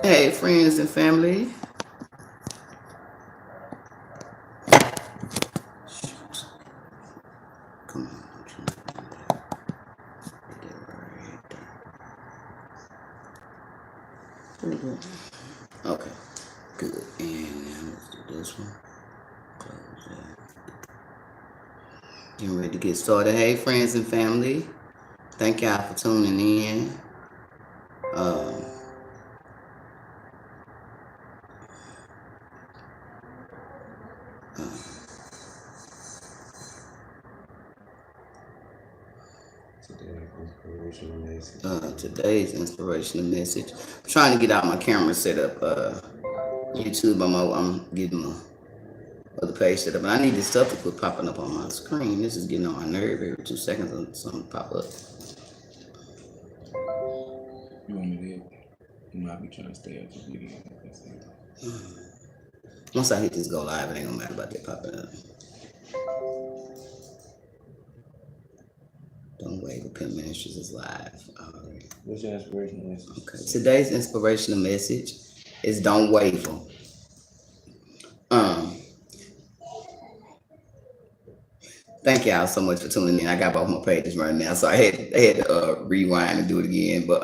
Hey, friends and family. Shoot. Come on, don't you do that. Get that right there. Pretty good. Okay, good. And now let's do this one. Close that. Getting ready to get started. Hey, friends and family. Thank y'all for tuning in. Um, today's inspirational message. I'm trying to get out my camera set up. YouTube. I'm getting my other page set up. And I need this stuff to quit popping up on my screen. This is getting on my nerve every 2 seconds or something pop up. You want me to? You might be trying to stay up the video. Once I hit this go live, it ain't gonna matter about that popping up. Don't wait, the Pimp Ministries is live already. What's your inspirational message? Okay, today's inspirational message is don't waver. Thank y'all so much for tuning in. I got both my pages right now, so I had to rewind and do it again. But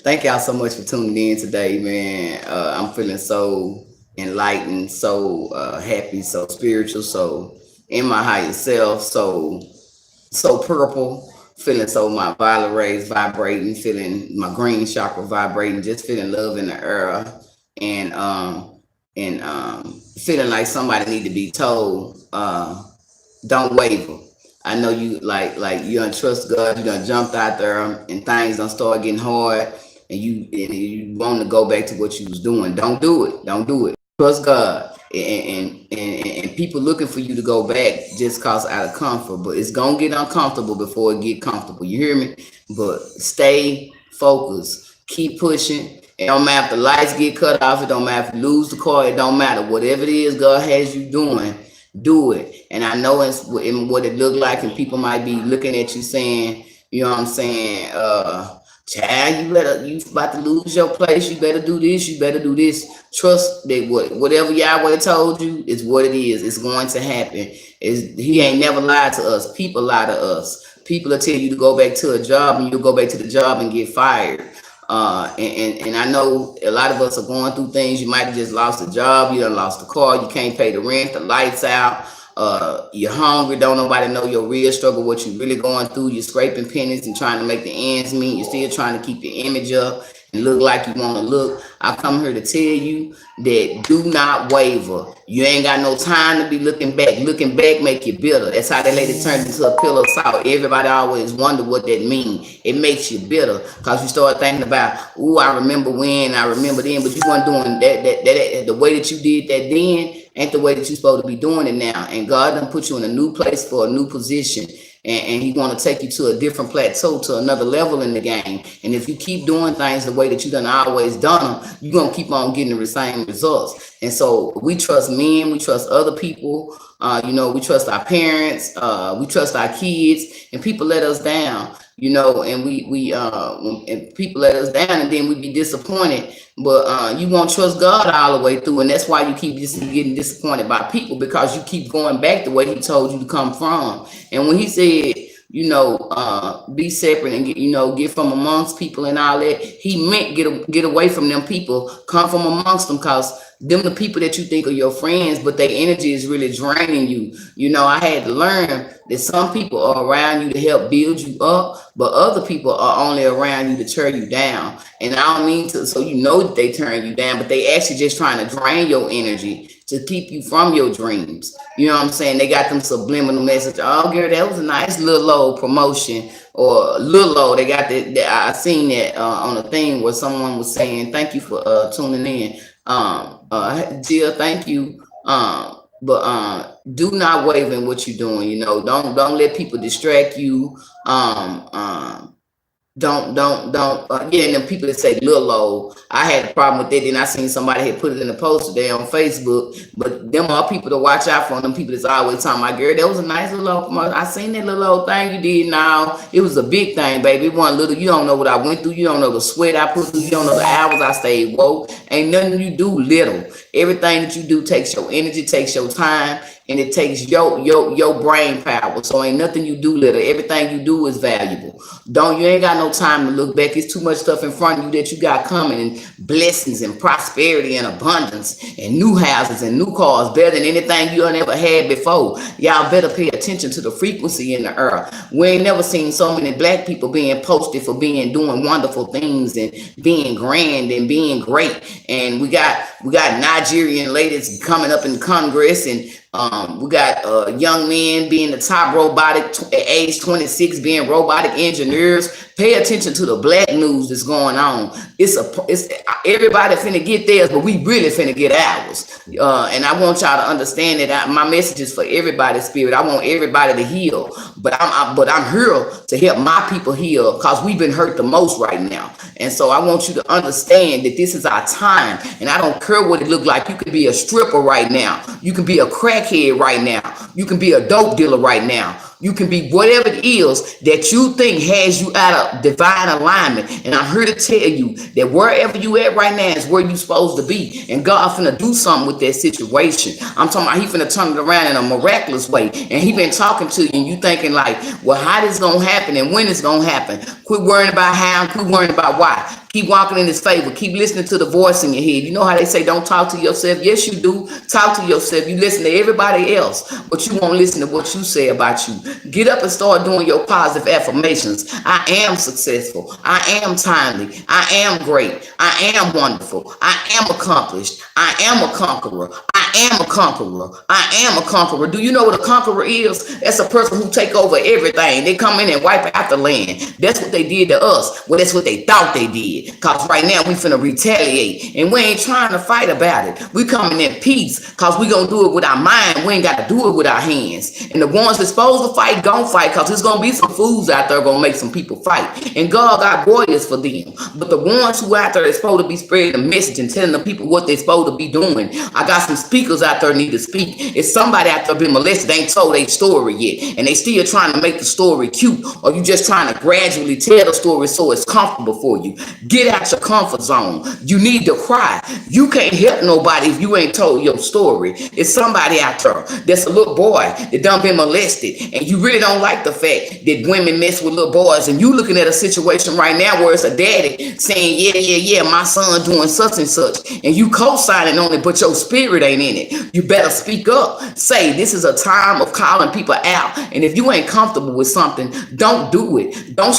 thank y'all so much for tuning in today, man. I'm feeling so enlightened, so happy, so spiritual, so in my higher self, so purple, feeling so my violet rays vibrating, feeling my green chakra vibrating, just feeling love in the air, and feeling like somebody need to be told. Don't waver. I know you like you don't trust God. You done jumped out there and things don't start getting hard, and you want to go back to what you was doing. Don't do it. Don't do it. Trust God. And people looking for you to go back just cause out of comfort, but it's gonna get uncomfortable before it get comfortable. You hear me? But stay focused. Keep pushing. It don't matter if the lights get cut off. It don't matter if you lose the car. It don't matter. Whatever it is God has you doing, do it. And I know it's in what it look like, and people might be looking at you saying, you know what I'm saying, child, you about to lose your place, you better do this, you better do this. Trust that whatever Yahweh told you is what it is. It's going to happen. He ain't never lied to us. People lie to us. People will tell you to go back to a job, and you'll go back to the job and get fired. And I know a lot of us are going through things. You might have just lost a job, you done lost the car, you can't pay the rent, the lights out, you're hungry, don't nobody know your real struggle, what you really going through. You're scraping pennies and trying to make the ends meet. You're still trying to keep your image up and look like you want to look. I come here to tell you that do not waver. You ain't got no time to be looking back. Looking back make you bitter. That's how that lady turned into a pillow of salt. Everybody always wonder what that means. It makes you bitter because you start thinking about, ooh, I remember when, I remember then, but you weren't doing that the way that you did that then ain't the way that you're supposed to be doing it now. And God done put you in a new place for a new position. And he want to take you to a different plateau, to another level in the game. And if you keep doing things the way that you done always done them, you're going to keep on getting the same results. And so we trust men, we trust other people, we trust our parents, we trust our kids, and people let us down, and and people let us down, and then we be disappointed. But you won't trust God all the way through, and that's why you keep just getting disappointed by people, because you keep going back the way he told you to come from. And when he said, be separate and get from amongst people and all that, he meant get away from them people, come from amongst them, because them the people that you think are your friends, but their energy is really draining you. I had to learn that some people are around you to help build you up, but other people are only around you to tear you down. And I don't mean to, so that they turn you down, but they actually just trying to drain your energy to keep you from your dreams. You know what I'm saying? They got them subliminal message. Oh, girl, that was a nice little old promotion, or little old. They got that. I seen that on a thing where someone was saying, "Thank you for tuning in." Jill, thank you. But do not waver in what you're doing. Don't let people distract you. don't yeah, and then people that say little old, I had a problem with that. Then I seen somebody had put it in a post today on Facebook, but them are people to watch out for. Them people that's always talking about, girl, that was a nice little old promotion. I seen that little old thing you did. Now it was a big thing, baby. It wasn't little. You don't know what I went through. You don't know the sweat I put through. You don't know the hours I stayed woke. Ain't nothing you do little. Everything that you do takes your energy, takes your time, and it takes your brain power. So ain't nothing you do little. Everything you do is valuable. Don't You ain't got no time to look back. It's too much stuff in front of you that you got coming, and blessings and prosperity and abundance and new houses and new cars better than anything you ever had before. Y'all better pay attention to the frequency in the earth. We ain't never seen so many black people being posted for being doing wonderful things and being grand and being great. And we got Nigerian ladies coming up in Congress, and we got young men being the top robotic at age 26, being robotic engineers. Pay attention to the black news that's going on. It's everybody finna get theirs, but we really finna get ours. And I want y'all to understand that my message is for everybody's spirit. I want everybody to heal, but I'm here to help my people heal because we've been hurt the most right now. And so I want you to understand that this is our time, and I don't care what it look like. You can be a stripper right now. You can be a crackhead right now. You can be a dope dealer right now. You can be whatever it is that you think has you out of divine alignment. And I'm here to tell you that wherever you at right now is where you supposed to be. And God finna do something with that situation. I'm talking about he finna turn it around in a miraculous way. And he been talking to you and you thinking like, well, how this gonna happen and when it's gonna happen? Quit worrying about how, quit worrying about why. Keep walking in his favor. Keep listening to the voice in your head. You know how they say don't talk to yourself? Yes, you do. Talk to yourself. You listen to everybody else, but you won't listen to what you say about you. Get up and start doing your positive affirmations. I am successful. I am timely. I am great. I am wonderful. I am accomplished. I am a conqueror. I am a conqueror. I am a conqueror. Do you know what a conqueror is? That's a person who take over everything. They come in and wipe out the land. That's what they did to us. Well, that's what they thought they did. Because right now we finna retaliate. And we ain't trying to fight about it. We coming in peace because we gonna do it with our mind. We ain't got to do it with our hands. And the ones that's supposed to fight, gonna fight because there's gonna be some fools out there gonna make some people fight. And God got warriors for them. But the ones who out there that's supposed to be spreading the message and telling the people what they're supposed to be doing, I got some speakers out there need to speak. If somebody out there been molested, they ain't told their story yet, and they still trying to make the story cute, or you just trying to gradually tell the story so it's comfortable for you. Get out your comfort zone. You need to cry. You can't help nobody if you ain't told your story. It's somebody out there that's a little boy that done been molested, and you really don't like the fact that women mess with little boys, and you looking at a situation right now where it's a daddy saying, yeah, my son doing such and such, and you co-signing on it, but your spirit ain't in it. You better speak up. Say, this is a time of calling people out, and if you ain't comfortable with something, don't do it. Don't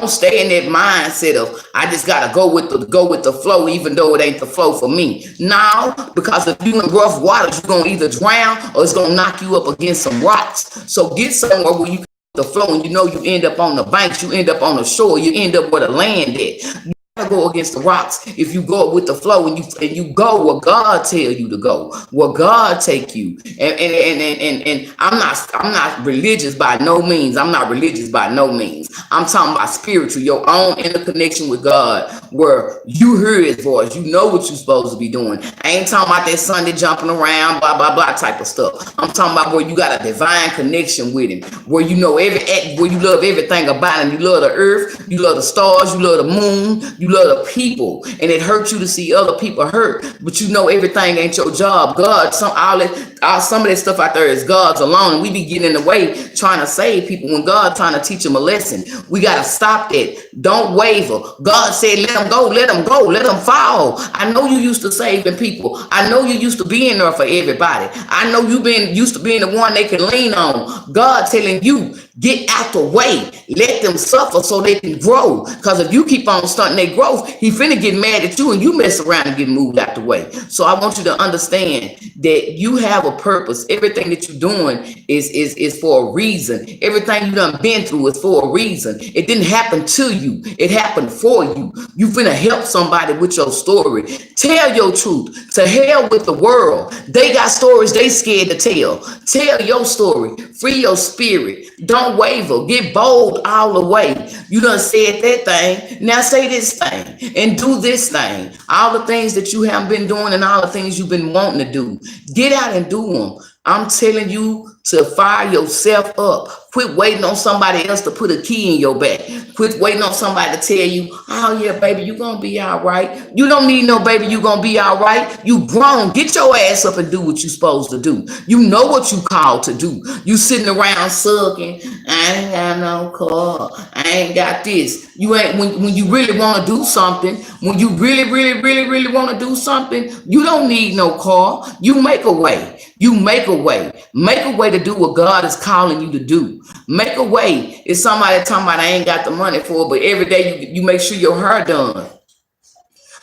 stay in that mindset of I just gotta go with the flow, even though it ain't the flow for me. Now, because if you in rough waters, you're gonna either drown or it's gonna knock you up against some rocks. So get somewhere where you can the flow, and you know you end up on the banks, you end up on the shore, you end up where the land at. Go against the rocks if you go with the flow, and you go where God tell you to go, where God take you. And I'm not religious by no means. I'm talking about spiritual, your own interconnection with God, where you hear his voice, you know what you're supposed to be doing. I ain't talking about that Sunday jumping around, blah blah blah type of stuff. I'm talking about where you got a divine connection with him, where you know where you love everything about him. You love the earth, you love the stars, you love the moon, you love the people, and it hurts you to see other people hurt, but you know everything ain't your job. God, some of that stuff out there is God's alone, and we be getting in the way trying to save people when God trying to teach them a lesson. We gotta stop that. Don't waver. God said, let them go, let them fall. I know you used to saving people. I know you used to being there for everybody. I know you been used to being the one they can lean on. God telling you, get out the way. Let them suffer so they can grow. Because if you keep on stunting their that growth, he finna get mad at you and you mess around and get moved out the way. So I want you to understand that you have a purpose. Everything that you're doing is for a reason. Everything you done been through is for a reason. It didn't happen to you. It happened for you. You finna help somebody with your story. Tell your truth. To hell with the world. They got stories they scared to tell. Tell your story. Free your spirit. Don't waver. Get bold all the way. You done said that thing. Now say this thing and do this thing. All the things that you haven't been doing and all the things you've been wanting to do. Get out and do them. I'm telling you to fire yourself up. Quit waiting on somebody else to put a key in your back. Quit waiting on somebody to tell you, oh yeah, baby, you gonna be all right. You don't need no baby, you gonna be all right. You grown. Get your ass up and do what you supposed to do. You know what you called to do. You sitting around sucking. I ain't got no car. I ain't got this. You ain't when you really want to do something, when you really want to do something, you don't need no car. You make a way. You make a way. Make a way to do what God is calling you to do. Make a way. It's somebody talking about I ain't got the money for it, but every day you make sure your hair done.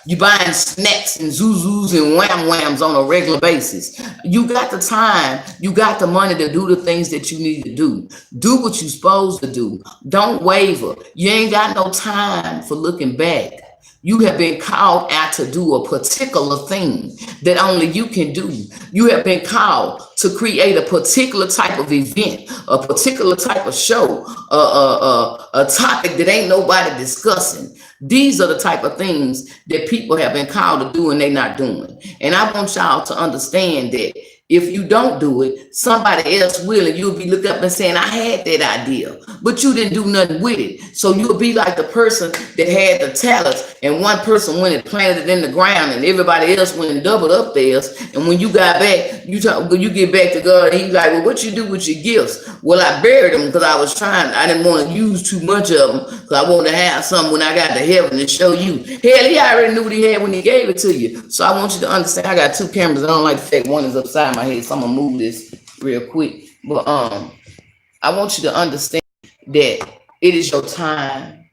You buying snacks and zuzus and wham whams on a regular basis. You got the time. You got the money to do the things that you need to do. Do what you're supposed to do. Don't waver. You ain't got no time for looking back. You have been called out to do a particular thing that only you can do. You have been called to create a particular type of event, a particular type of show, a topic that ain't nobody discussing. These are the type of things that people have been called to do and they're not doing. And I want y'all to understand that if you don't do it, somebody else will, and you'll be looking up and saying, I had that idea, but you didn't do nothing with it. So you'll be like the person that had the talents, and one person went and planted it in the ground, and everybody else went and doubled up theirs. And when you got back, you get back to God, and he's like, well, what you do with your gifts? Well, I buried them because I didn't want to use too much of them because I wanted to have some when I got to heaven to show you. Hell, he already knew what he had when he gave it to you. So I want you to understand, I got two cameras. I don't like the fact one is upside my head, so I'm gonna move this real quick. But I want you to understand that it is your time.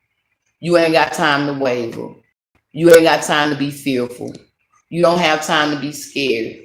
You ain't got time to waver. You ain't got time to be fearful. You don't have time to be scared.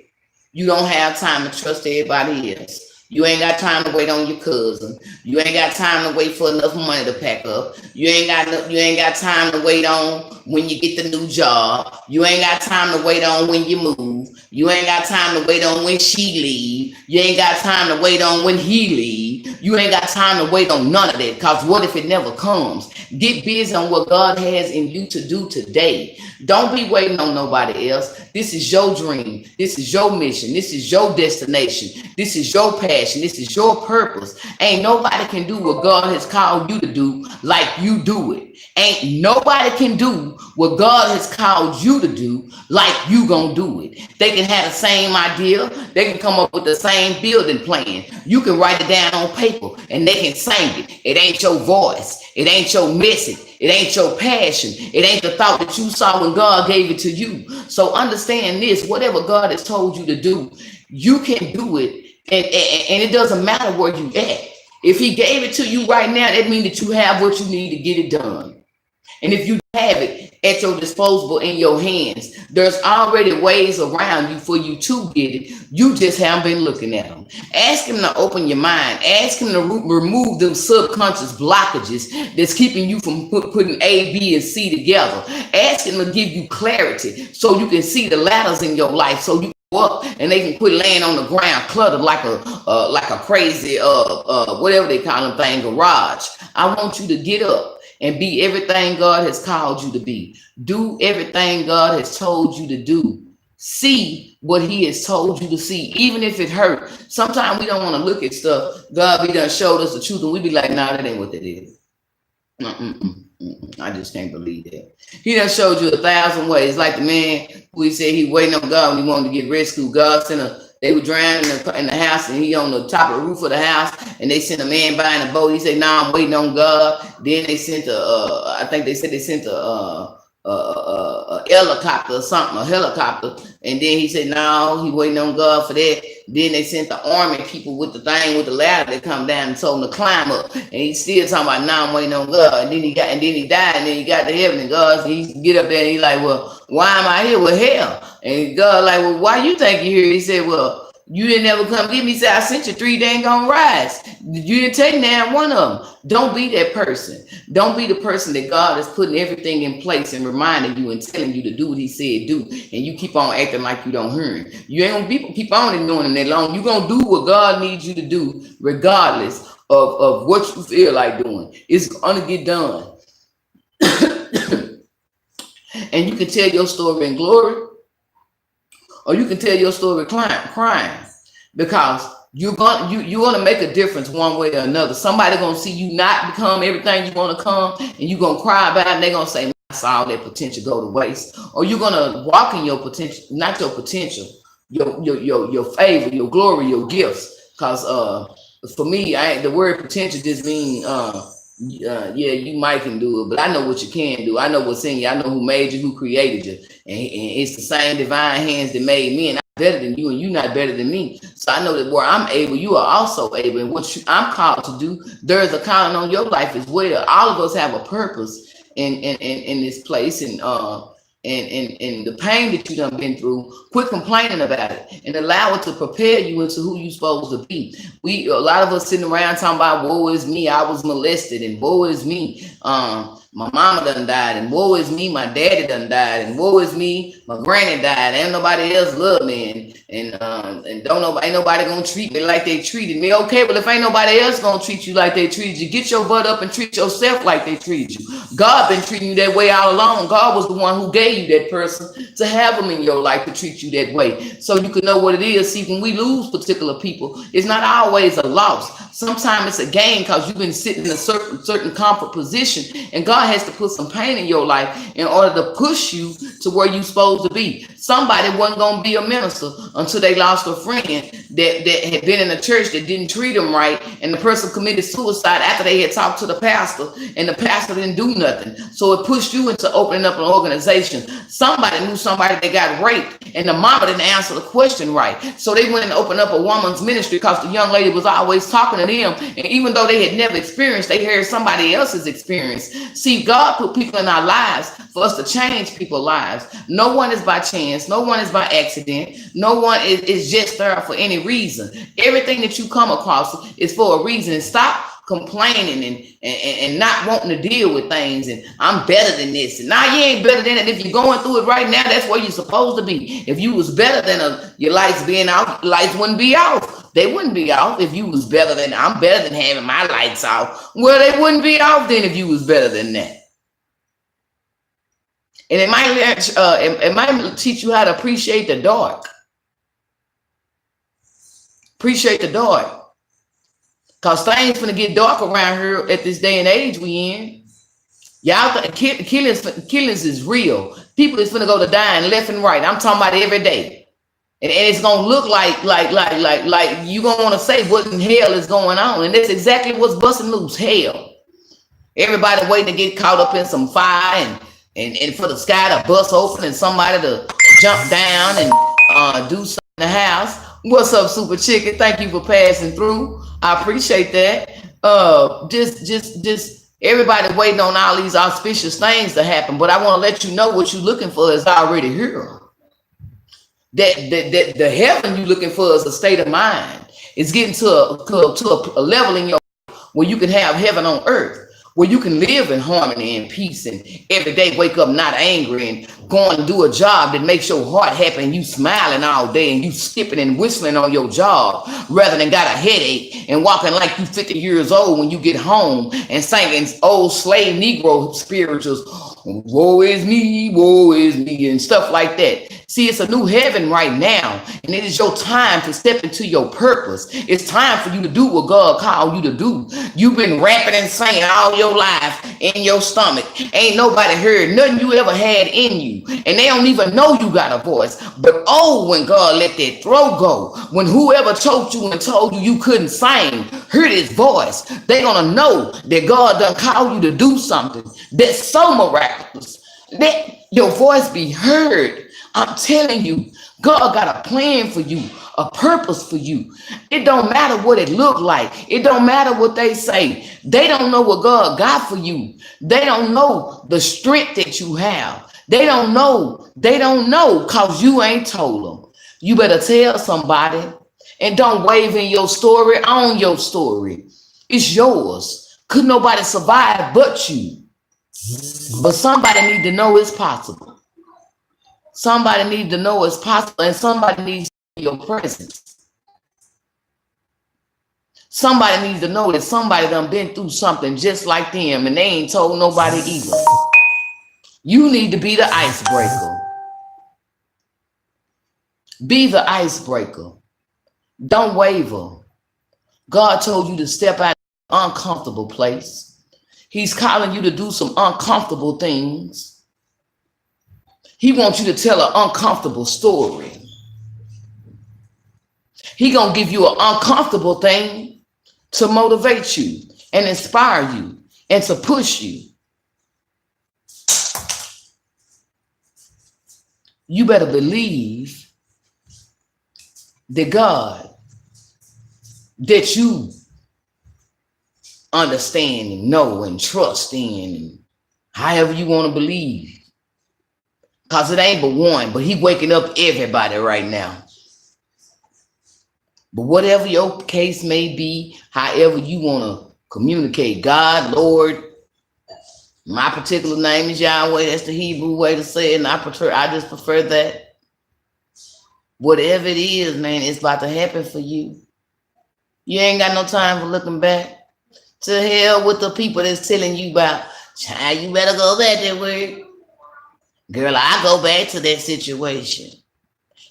You don't have time to trust everybody else. You ain't got time to wait on your cousin. You ain't got time to wait for enough money to pack up. You ain't got time to wait on when you get the new job. You ain't got time to wait on when you move. You ain't got time to wait on when she leave. You ain't got time to wait on when he leave. You ain't got time to wait on none of that, because what if it never comes? Get busy on what God has in you to do today. Don't be waiting on nobody else. This is your dream. This is your mission. This is your destination. This is your passion. This is your purpose. Ain't nobody can do what God has called you to do like you do it. Ain't nobody can do what God has called you to do like you gonna do it. They can have the same idea. They can come up with the same building plan. You can write it down on paper and they can sing it. It ain't your voice. It ain't your message. It ain't your passion. It ain't the thought that you saw when God gave it to you. So understand this, whatever God has told you to do, you can do it. And it doesn't matter where you at. If he gave it to you right now, that means that you have what you need to get it done. And if you have it at your disposal in your hands, there's already ways around you for you to get it. You just haven't been looking at them. Ask him to open your mind. Ask him to remove them subconscious blockages that's keeping you from putting A, B, and C together. Ask him to give you clarity so you can see the ladders in your life, so you up and they can quit laying on the ground cluttered like a crazy whatever they call them thing, garage. I want you to get up and be everything God has called you to be. Do everything God has told you to do. See what he has told you to see, even if it hurt. Sometimes we don't want to look at stuff. God be done showed us the truth and we be like, nah, that ain't what that is. I just can't believe that. He done showed you 1,000 ways. Like the man who he said he waiting on God when he wanted to get rescued. God sent they were drowning in the house and he on the top of the roof of the house and they sent a man by in a boat. He said, nah, I'm waiting on God. Then they sent I think they said they sent a helicopter or something, a helicopter. And then he said, no, he waiting on God for that. Then they sent the army people with the thing with the ladder to come down and told him to climb up. And he's still talking about now I'm waiting on God. And then he died, and then he got to heaven, and God, he get up there and he's like, well, why am I here? Well, hell. And God like, well, why you think you're here? He said, well, you didn't ever come get me. He said, I sent you 3 dang on rides. You didn't take down one of them. Don't be that person. Don't be the person that God is putting everything in place and reminding you and telling you to do what he said do. And you keep on acting like you don't hear him. You ain't gonna keep on ignoring him that long. You're gonna do what God needs you to do, regardless of what you feel like doing. It's gonna get done. And you can tell your story in glory, or you can tell your story crying, because you're gonna make a difference one way or another. Somebody gonna see you not become everything you want to come, and you're gonna cry about it, and they're gonna say, I saw that potential go to waste. Or you're gonna walk in your potential, not your potential, your favor, your glory, your gifts. Because for me, the word potential just means yeah, you might can do it, but I know what you can do. I know what's in you. I know who made you, who created you, and it's the same divine hands that made me, and I'm better than you, and you're not better than me. So I know that where I'm able, you are also able, and what I'm called to do, there's a calling on your life as well. All of us have a purpose in this place, and the pain that you done been through, quit complaining about it and allow it to prepare you into who you supposed to be. A lot of us sitting around talking about woe is me, I was molested, and woe is me, my mama done died, and woe is me, my daddy done died, and woe is me, my granny died, ain't nobody else love me, and ain't nobody gonna treat me like they treated me. Okay, but if ain't nobody else gonna treat you like they treated you, get your butt up and treat yourself like they treated you. God been treating you that way all along. God was the one who gave you that person to have them in your life to treat you that way, so you can know what it is. See, when we lose particular people, it's not always a loss. Sometimes it's a gain, because you've been sitting in a certain comfort position, and God has to put some pain in your life in order to push you to where you're supposed to be. Somebody wasn't going to be a minister until they lost a friend that had been in a church that didn't treat them right, and the person committed suicide after they had talked to the pastor, and the pastor didn't do nothing. So it pushed you into opening up an organization. Somebody knew somebody that got raped, and the mama didn't answer the question right, so they went and opened up a woman's ministry, because the young lady was always talking to them, and even though they had never experienced, they heard somebody else's experience. See, God put people in our lives for us to change people's lives. No one is by chance. No one is by accident. No one is just there for any reason. Everything that you come across is for a reason. Stop complaining and not wanting to deal with things, and I'm better than this, and now you ain't better than it. If you're going through it right now, that's where you're supposed to be. If you was better than your lights being out, lights wouldn't be off. They wouldn't be off if you was better than, I'm better than having my lights off. Well, they wouldn't be off then if you was better than that. And it might teach you how to appreciate the dark. Appreciate the dark. Because things finna get dark around here at this day and age we in. Y'all think killings is real. People is finna go to dying left and right. I'm talking about every day. And it's gonna look like you gonna want to say what in hell is going on. And that's exactly what's busting loose. Hell. Everybody waiting to get caught up in some fire, and for the sky to bust open and somebody to jump down and do something in the house. What's up, Super Chicken? Thank you for passing through. I appreciate that. Just everybody waiting on all these auspicious things to happen. But I want to let you know what you're looking for is already here. That the heaven you're looking for is a state of mind. It's getting to a level in your where you can have heaven on earth, where you can live in harmony and peace, and every day wake up not angry, and going to do a job that makes your heart happy, and you smiling all day, and you skipping and whistling on your job rather than got a headache and walking like you 50 years old when you get home and singing old slave Negro spirituals, woe is me, and stuff like that. See, it's a new heaven right now, and it is your time to step into your purpose. It's time for you to do what God called you to do. You've been rapping and singing all your life in your stomach. Ain't nobody heard nothing you ever had in you, and they don't even know you got a voice. But oh, when God let that throat go, when whoever choked you and told you couldn't sing heard his voice, they gonna know that God done called you to do something that's so miraculous. Let your voice be heard. I'm telling you, God got a plan for you, a purpose for you. It don't matter what it look like. It don't matter what they say. They don't know what God got for you. They don't know the strength that you have. They don't know. They don't know because you ain't told them. You better tell somebody, and don't wave in your story, own your story. It's yours. Could nobody survive but you. But somebody need to know it's possible. Somebody need to know it's possible, and somebody needs your presence. Somebody needs to know that somebody done been through something just like them, and they ain't told nobody either. You need to be the icebreaker. Be the icebreaker. Don't waver. God told you to step out of an uncomfortable place. He's calling you to do some uncomfortable things. He wants you to tell an uncomfortable story. He gonna give you an uncomfortable thing to motivate you and inspire you and to push you. You better believe that God, that you understand and know and trust in, and however you want to believe. Because it ain't but one, but he waking up everybody right now. But whatever your case may be, however you want to communicate, God, Lord, my particular name is Yahweh. That's the Hebrew way to say it, and I just prefer that. Whatever it is, man, it's about to happen for you. You ain't got no time for looking back. To hell with the people that's telling you about, child, you better go back that way. Girl, I go back to that situation.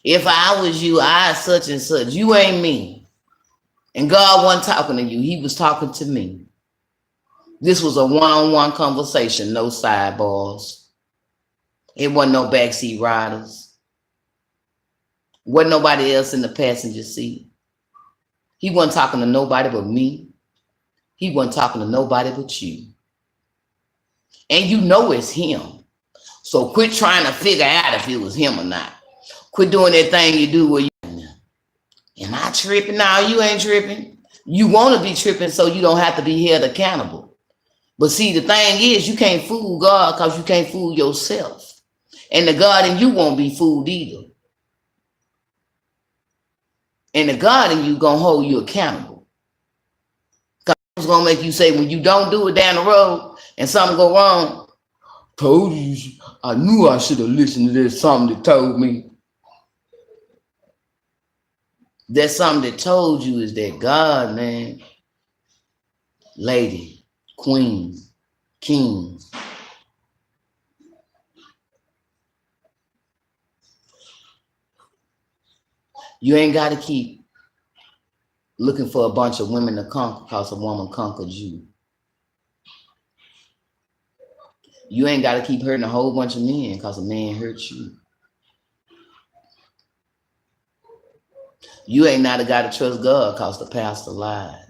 If I was you, I such and such. You ain't me. And God wasn't talking to you. He was talking to me. This was a one-on-one conversation, no sidebars. It wasn't no backseat riders. Wasn't nobody else in the passenger seat. He wasn't talking to nobody but me. He wasn't talking to nobody but you. And you know it's him. So quit trying to figure out if it was him or not. Quit doing that thing you do where you, am I tripping? No, you ain't tripping. You want to be tripping so you don't have to be held accountable. But see, the thing is, you can't fool God because you can't fool yourself. And the God in you won't be fooled either. And the God in you gonna hold you accountable. Because it's gonna make you say, when you don't do it down the road and something go wrong, told you, I knew I should have listened to this, something that told me. That something that told you is that God, man, lady, queen, king, you ain't got to keep looking for a bunch of women to conquer because a woman conquered you. You ain't got to keep hurting a whole bunch of men because a man hurt you. You ain't not got to trust God because the pastor lied.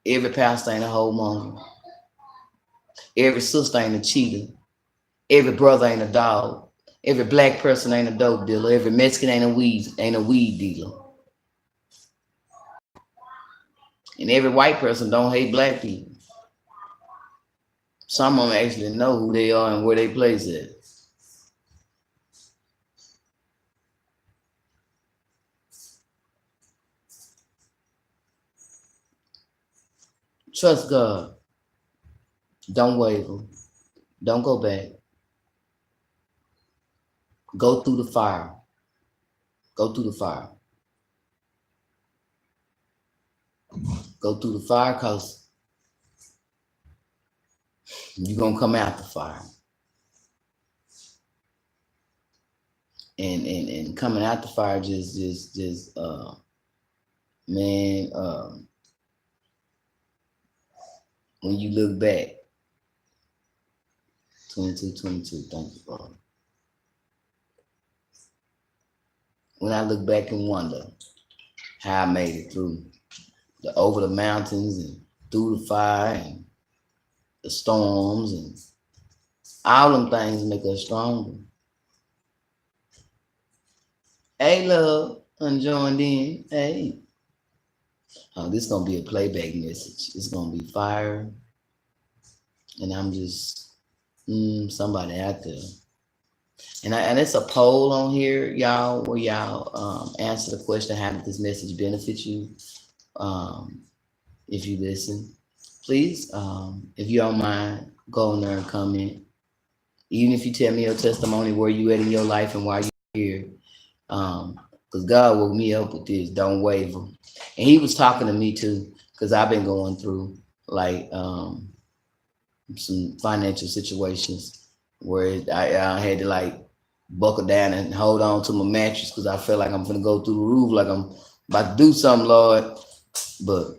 Every pastor ain't a whoremonger. Every sister ain't a cheater. Every brother ain't a dog. Every black person ain't a dope dealer. Every Mexican ain't a weed dealer. And every white person don't hate black people. Some of them actually know who they are and where they place at. Trust God. Don't waver. Don't go back. Go through the fire. Go through the fire. Go through the fire because you're going to come out the fire. And coming out the fire man, when you look back, 22, thank you, Father. When I look back and wonder how I made it through over the mountains and through the fire and the storms and all them things make us stronger. Hey, love, unjoined in. Hey. This is gonna be a playback message. It's gonna be fire, and I'm just somebody out there. And it's a poll on here, y'all, where y'all answer the question: how did this message benefit you? Um, if you listen, please, if you don't mind, go in there and comment. Even if you tell me your testimony, where you at in your life and why you're here. Because God woke me up with this, don't waver. And he was talking to me too, because I've been going through like some financial situations where I had to like buckle down and hold on to my mattress because I felt like I'm gonna go through the roof, like I'm about to do something, Lord. But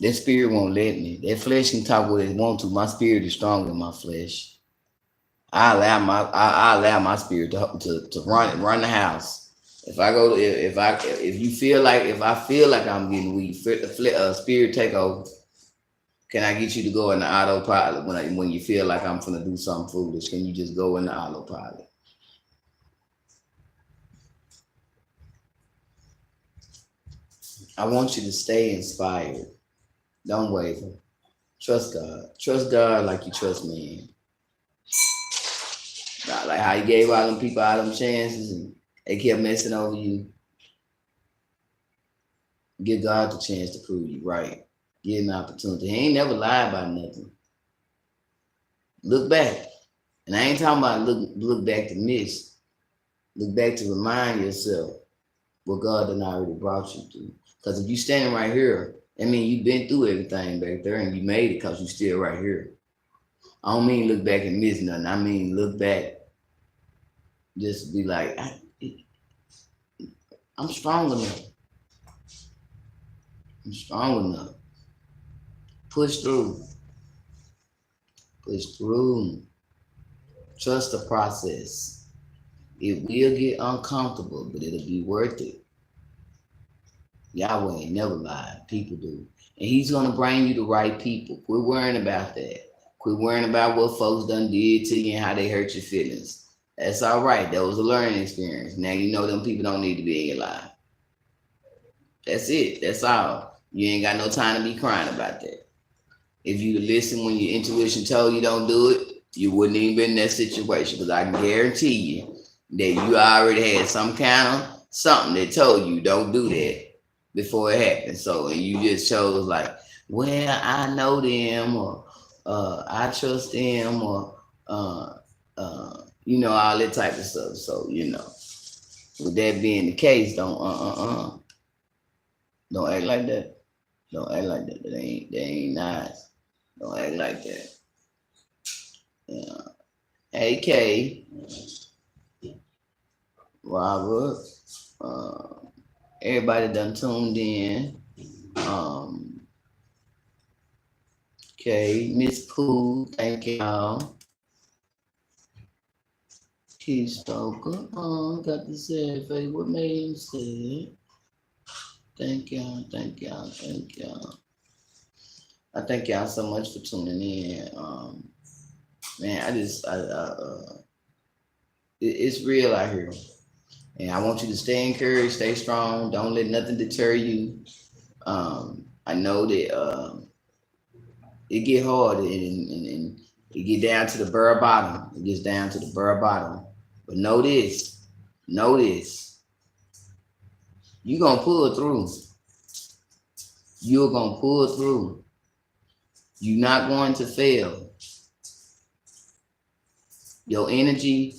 that spirit won't let me. That flesh can talk what it want to. My spirit is stronger than my flesh. I allow my spirit to run the house. If I go if you feel like if I feel like I'm getting weak, spirit take over. Can I get you to go in the autopilot when you feel like I'm gonna do something foolish? Can you just go in the autopilot? I want you to stay inspired. Don't waver. Trust God. Trust God like you trust man. Not like how you gave all them people all them chances and they kept messing over you. Give God the chance to prove you right. Give him an opportunity. He ain't never lied about nothing. Look back. And I ain't talking about look back to miss. Look back to remind yourself what God done already brought you through. Because if you standing right here, I mean you've been through everything back there and you made it because you still right here. I don't mean look back and miss nothing. I mean look back, just be like, I'm strong enough. I'm strong enough. Push through. Push through. Trust the process. It will get uncomfortable, but it'll be worth it. Yahweh ain't never lied. People do. And he's going to bring you the right people. Quit worrying about that. Quit worrying about what folks done did to you and how they hurt your feelings. That's all right. That was a learning experience. Now you know them people don't need to be in your life. That's it. That's all. You ain't got no time to be crying about that. If you listen when your intuition told you don't do it, you wouldn't even been in that situation. Because I can guarantee you that you already had some kind of something that told you don't do that before it happened. So, and you just chose like, well, I know them, or I trust them, or all that type of stuff. So, with that being the case, don't act like that. Don't act like that. That ain't nice. Don't act like that. Yeah. Hey, Kay, Robert, everybody done tuned in. Okay, Miss Pooh, thank y'all. Keith Stoker, got to say, what made him say? Thank y'all. I thank y'all so much for tuning in. Man, it's real out here. And I want you to stay encouraged, stay strong. Don't let nothing deter you. I know that it get hard and it get down to the bare bottom. It gets down to the bare bottom. But know this. You're going to pull through. You're going to pull through. You're not going to fail. Your energy,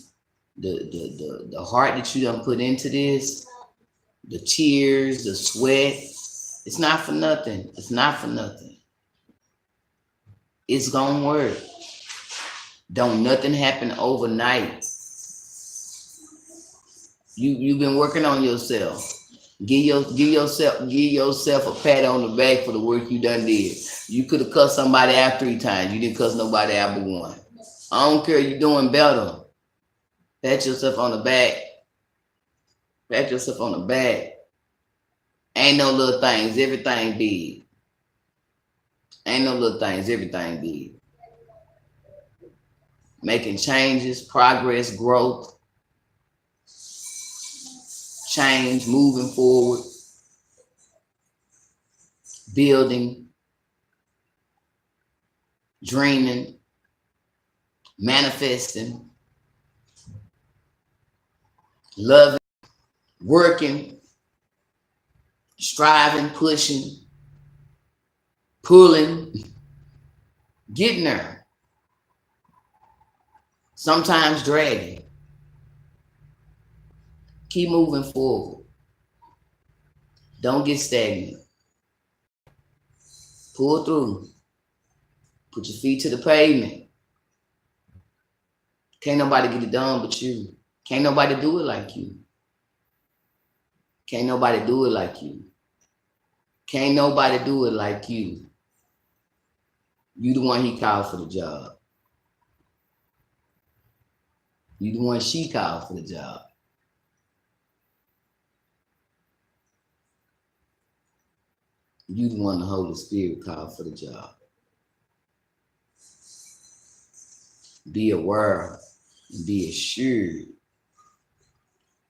the heart that you done put into this, the tears, the sweat, it's not for nothing. It's not for nothing. It's gonna work. Don't nothing happen overnight. You've been working on yourself. Give yourself a pat on the back for the work you done did. You could have cussed somebody out 3 times. You didn't cuss nobody out but 1. I don't care. You're doing better. Pat yourself on the back. Pat yourself on the back. Ain't no little things. Everything big. Ain't no little things. Everything big. Making changes, progress, growth. change, moving forward, building, dreaming, manifesting, loving, working, striving, pushing, pulling, getting there, sometimes dragging. Keep moving forward. Don't get stagnant. Pull through. Put your feet to the pavement. Can't nobody get it done but you. Can't nobody do it like you. Can't nobody do it like you. Can't nobody do it like you. You the one he called for the job. You the one she called for the job. You the one the Holy Spirit called for the job. Be aware and be assured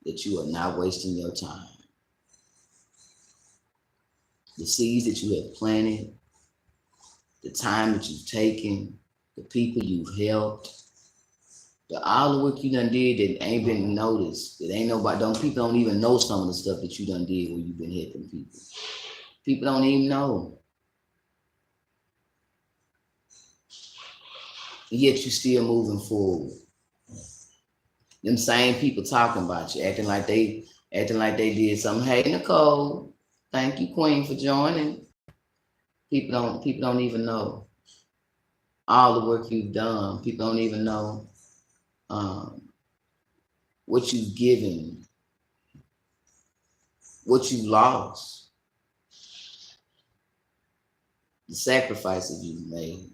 that you are not wasting your time. The seeds that you have planted, the time that you've taken, the people you've helped, all the work you done did that ain't been noticed, that ain't nobody, people don't even know some of the stuff that you done did where you've been helping people. People don't even know. And yet you still moving forward. Them same people talking about you, acting like they did something. Hey Nicole, thank you, Queen, for joining. People don't even know all the work you've done. People don't even know what you've given, what you lost, the sacrifices you've made.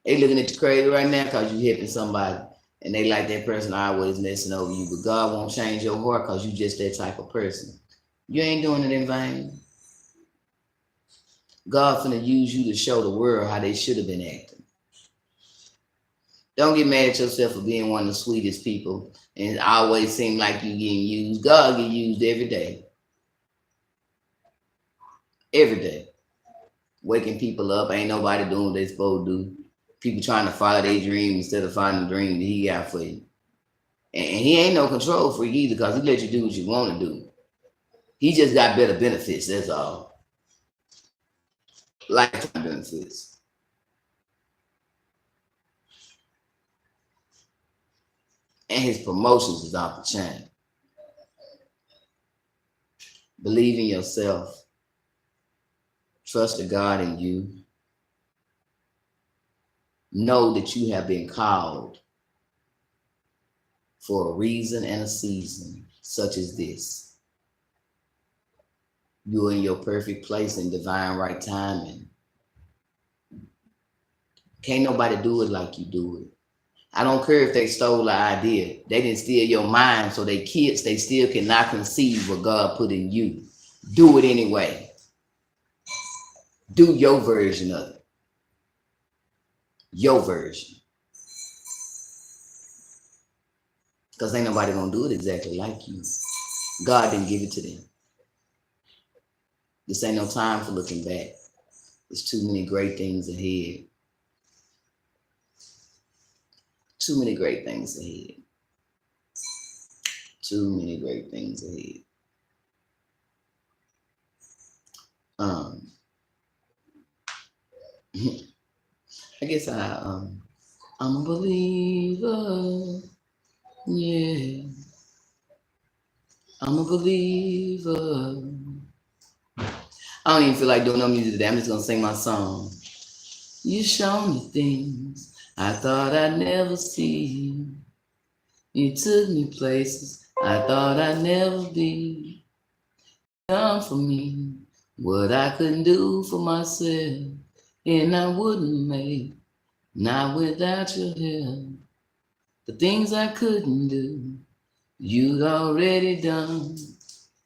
They looking at you crazy right now because you helping somebody and they like that person always messing over you, but God won't change your heart because you just that type of person. You ain't doing it in vain. God finna use you to show the world how they should have been acting. Don't get mad at yourself for being one of the sweetest people and it always seem like you getting used. God get used every day. Every day. Waking people up, ain't nobody doing what they supposed to do. People trying to follow their dream instead of finding the dream that he got for you. And he ain't no control freak either because he let you do what you want to do. He just got better benefits, that's all. Lifetime benefits. And his promotions is off the chain. Believe in yourself. Trust the God in you. Know that you have been called for a reason and a season such as this. You're in your perfect place in divine right timing. Can't nobody do it like you do it. I don't care if they stole the idea. They didn't steal your mind, so they kids, they still cannot conceive what God put in you. Do it anyway. Do your version of it. Your version. Because ain't nobody gonna do it exactly like you. God didn't give it to them. This ain't no time for looking back. There's too many great things ahead. Too many great things ahead. Too many great things ahead. I guess I'm a believer. Yeah. I'm a believer. I don't even feel like doing no music today. I'm just gonna sing my song. You show me things I thought I'd never see. You took me places I thought I'd never be. Done for me what I couldn't do for myself, and I wouldn't make, not without your help. The things I couldn't do, you'd already done.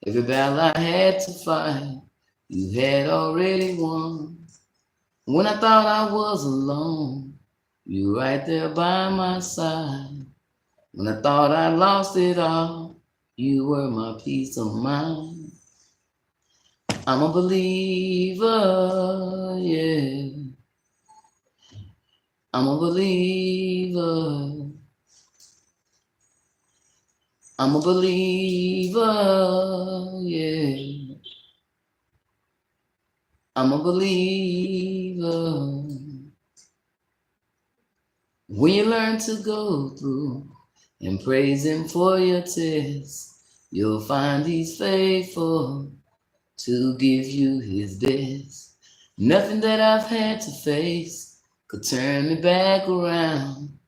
Every battle I had to fight, you had already won. When I thought I was alone, you right there by my side. When I thought I lost it all, you were my peace of mind. I'm a believer, yeah. I'm a believer. I'm a believer, yeah. I'm a believer. When you learn to go through and praise Him for your tests, you'll find He's faithful to give you His best. Nothing that I've had to face could turn me back around.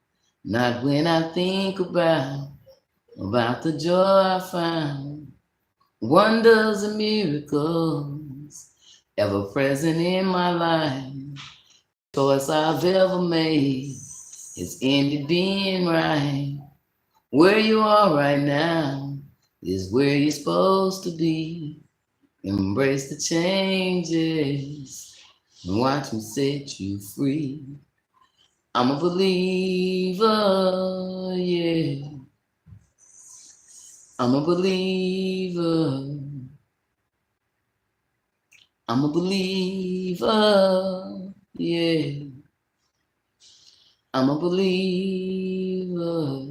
Not when I think about the joy I found. Wonders and miracles ever present in my life. Choice I've ever made has ended being right. Where you are right now is where you're supposed to be. Embrace the changes and watch me set you free. I'm a believer, yeah. I'm a believer. I'm a believer, yeah. I'm a believer.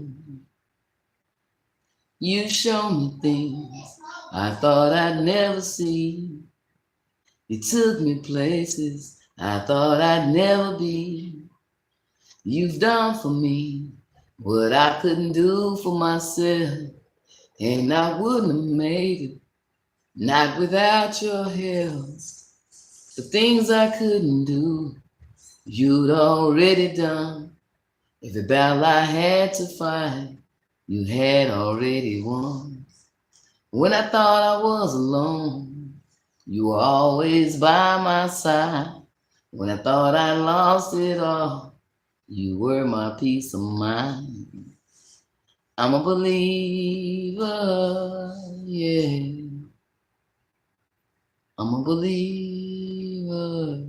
You show me things I thought I'd never see. You took me places I thought I'd never be. You've done for me what I couldn't do for myself, and I wouldn't have made it, not without your help. The things I couldn't do, you'd already done. Every battle I had to fight, you had already won. When I thought I was alone, you were always by my side. When I thought I lost it all, you were my peace of mind. I'm a believer, yeah. I'm a believer.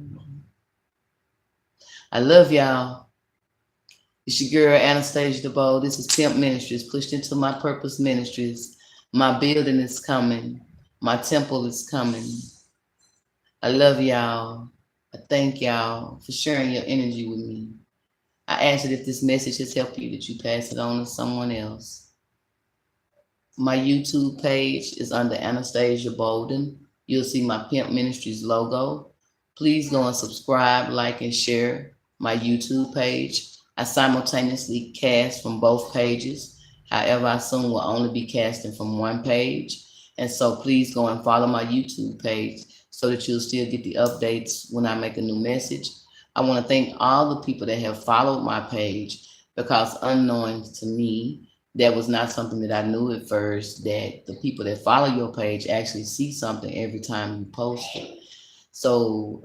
I love y'all. It's your girl Anastasia DeBow. This is Pimp Ministries, pushed into my purpose ministries. My building is coming. My temple is coming. I love y'all. I thank y'all for sharing your energy with me. I ask that if this message has helped you, that you pass it on to someone else. My YouTube page is under Anastasia Bolden. You'll see my Pimp Ministries logo. Please go and subscribe, like, and share my YouTube page. I simultaneously cast from both pages. However, I soon will only be casting from one page. And so please go and follow my YouTube page so that you'll still get the updates when I make a new message. I want to thank all the people that have followed my page because unknowing to me, that was not something that I knew at first, that the people that follow your page actually see something every time you post it. So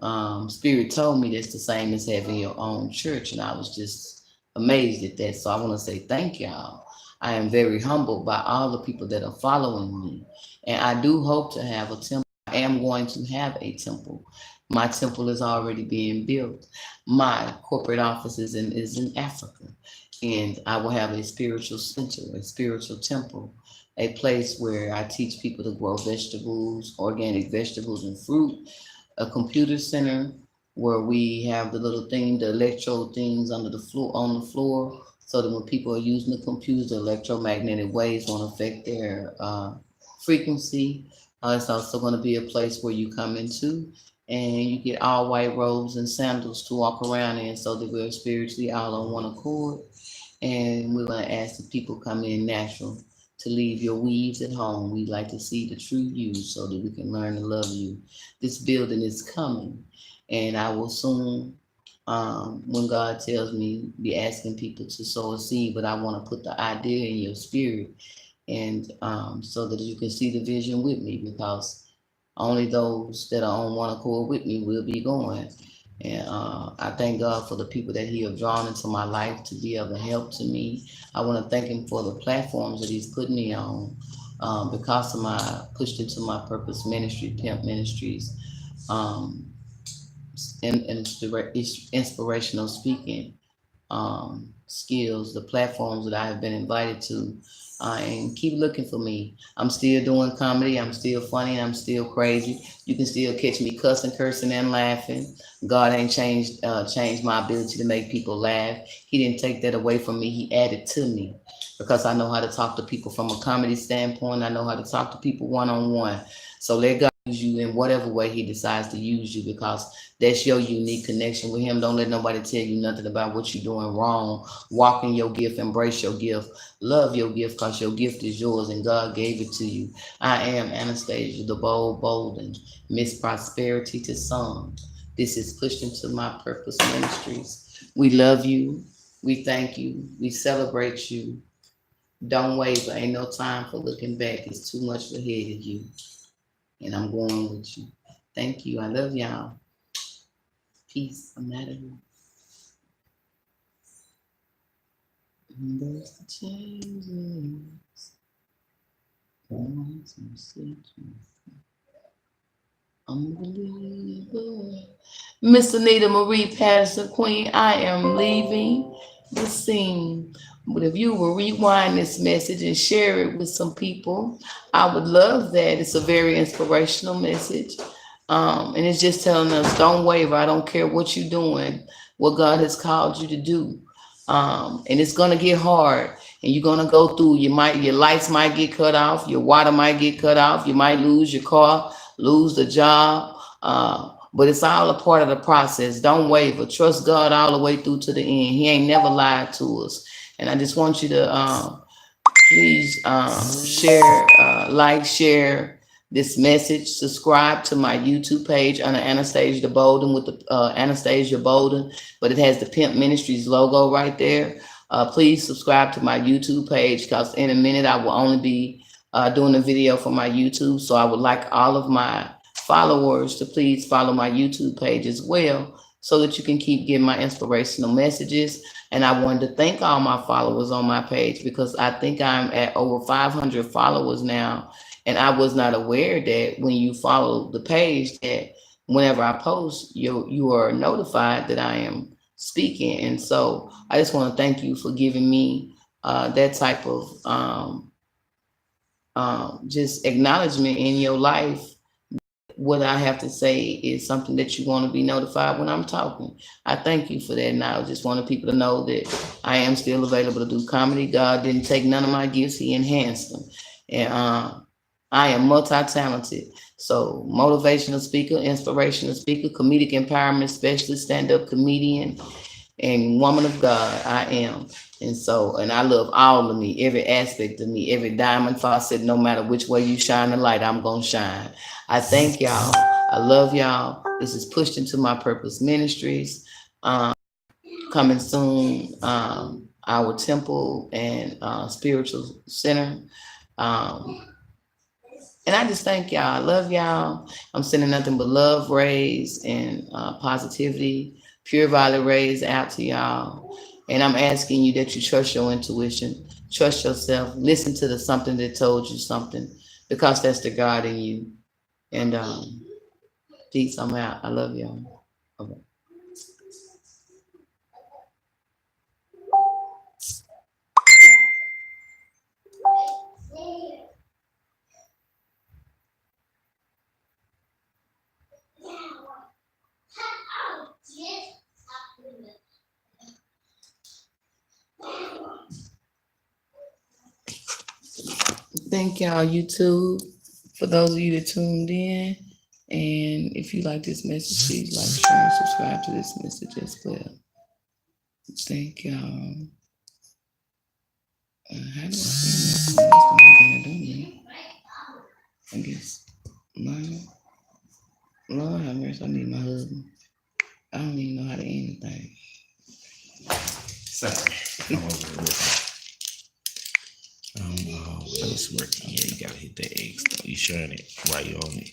Spirit told me that's the same as having your own church, and I was just amazed at that. So I want to say thank y'all. I am very humbled by all the people that are following me, and I do hope to have a temple. I am going to have a temple. My temple is already being built. My corporate office is in Africa, and I will have a spiritual center, a spiritual temple, a place where I teach people to grow vegetables, organic vegetables and fruit, a computer center where we have the little thing, the electrode things under the floor on the floor, so that when people are using the computers, the electromagnetic waves won't affect their frequency. It's also going to be a place where you come into and you get all white robes and sandals to walk around in so that we're spiritually all on one accord. And we're going to ask the people come in natural to leave your weaves at home. We'd like to see the true you so that we can learn to love you. This building is coming, and I will soon, when God tells me, be asking people to sow a seed, but I want to put the idea in your spirit, and so that you can see the vision with me, because only those that are on one accord with me will be going. And I thank God for the people that He have drawn into my life to be able to help to me. I want to thank Him for the platforms that He's put me on, because of my pushed into my purpose ministry, Pimp Ministries, um, inspirational speaking. skills, the platforms that I have been invited to, and keep looking for me. I'm still doing comedy. I'm still funny. I'm still crazy. You can still catch me cussing, cursing, and laughing. God ain't changed my ability to make people laugh. He didn't take that away from me. He added to me because I know how to talk to people from a comedy standpoint. I know how to talk to people one on one. So let God use you in whatever way He decides to use you, because that's your unique connection with Him. Don't let nobody tell you nothing about what you're doing wrong. Walk in your gift, embrace your gift, love your gift, because your gift is yours and God gave it to you. I am Anastasia, the bold, and Miss Prosperity to some. This is Pushed Into My Purpose Ministries. We love you. We thank you. We celebrate you. Don't waver. Ain't no time for looking back. It's too much ahead of you. And I'm going with you. Thank you. I love y'all. Peace. I'm out of here. Embrace the changes. Unbeliever. Miss Anita Marie Patterson, Queen, I am leaving the scene. But if you will rewind this message and share it with some people, I would love that. It's a very inspirational message. And it's just telling us, don't waver. I don't care what you're doing, what God has called you to do. And it's gonna get hard, and you're gonna go through. Your lights might get cut off, your water might get cut off, you might lose your car, lose the job. But it's all a part of the process. Don't waver. Trust God all the way through to the end. He ain't never lied to us. And I just want you to please share, like, share this message. Subscribe to my YouTube page under Anastasia Bolden with the Anastasia Bolden, but it has the Pimp Ministries logo right there. Please subscribe to my YouTube page, because in a minute I will only be doing a video for my YouTube. So I would like all of my followers to please follow my YouTube page as well, so that you can keep getting my inspirational messages. And I wanted to thank all my followers on my page, because I think I'm at over 500 followers now. And I was not aware that when you follow the page, that whenever I post, you are notified that I am speaking. And so I just want to thank you for giving me that type of just acknowledgement in your life. What I have to say is something that you want to be notified when I'm talking. I thank you for that. And I just wanted people to know that I am still available to do comedy. God didn't take none of my gifts, He enhanced them. And I am multi-talented. So motivational speaker, inspirational speaker, comedic empowerment specialist, stand-up comedian, and woman of God, I am. And so, and I love all of me, every aspect of me, every diamond faucet. No matter which way you shine the light, I'm going to shine. I thank y'all. I love y'all. This is Pushed Into My Purpose Ministries. Coming soon, our temple and spiritual center. And I just thank y'all. I love y'all. I'm sending nothing but love rays and positivity, pure violet rays out to y'all. And I'm asking you that you trust your intuition, trust yourself, listen to the something that told you something, because that's the God in you. And peace, I'm out. I love y'all. Okay. Thank y'all, YouTube, for those of you that tuned in. And if you like this message, please like, share, and subscribe to this message as well. Thank y'all. How do I end this? That's gonna be bad, don't you? I guess. Lord have mercy, I need my husband. I don't even know how to end anything. Sorry. I'm over with. Let me work. Yeah, you gotta hit that X though. You sharing it while you're on it.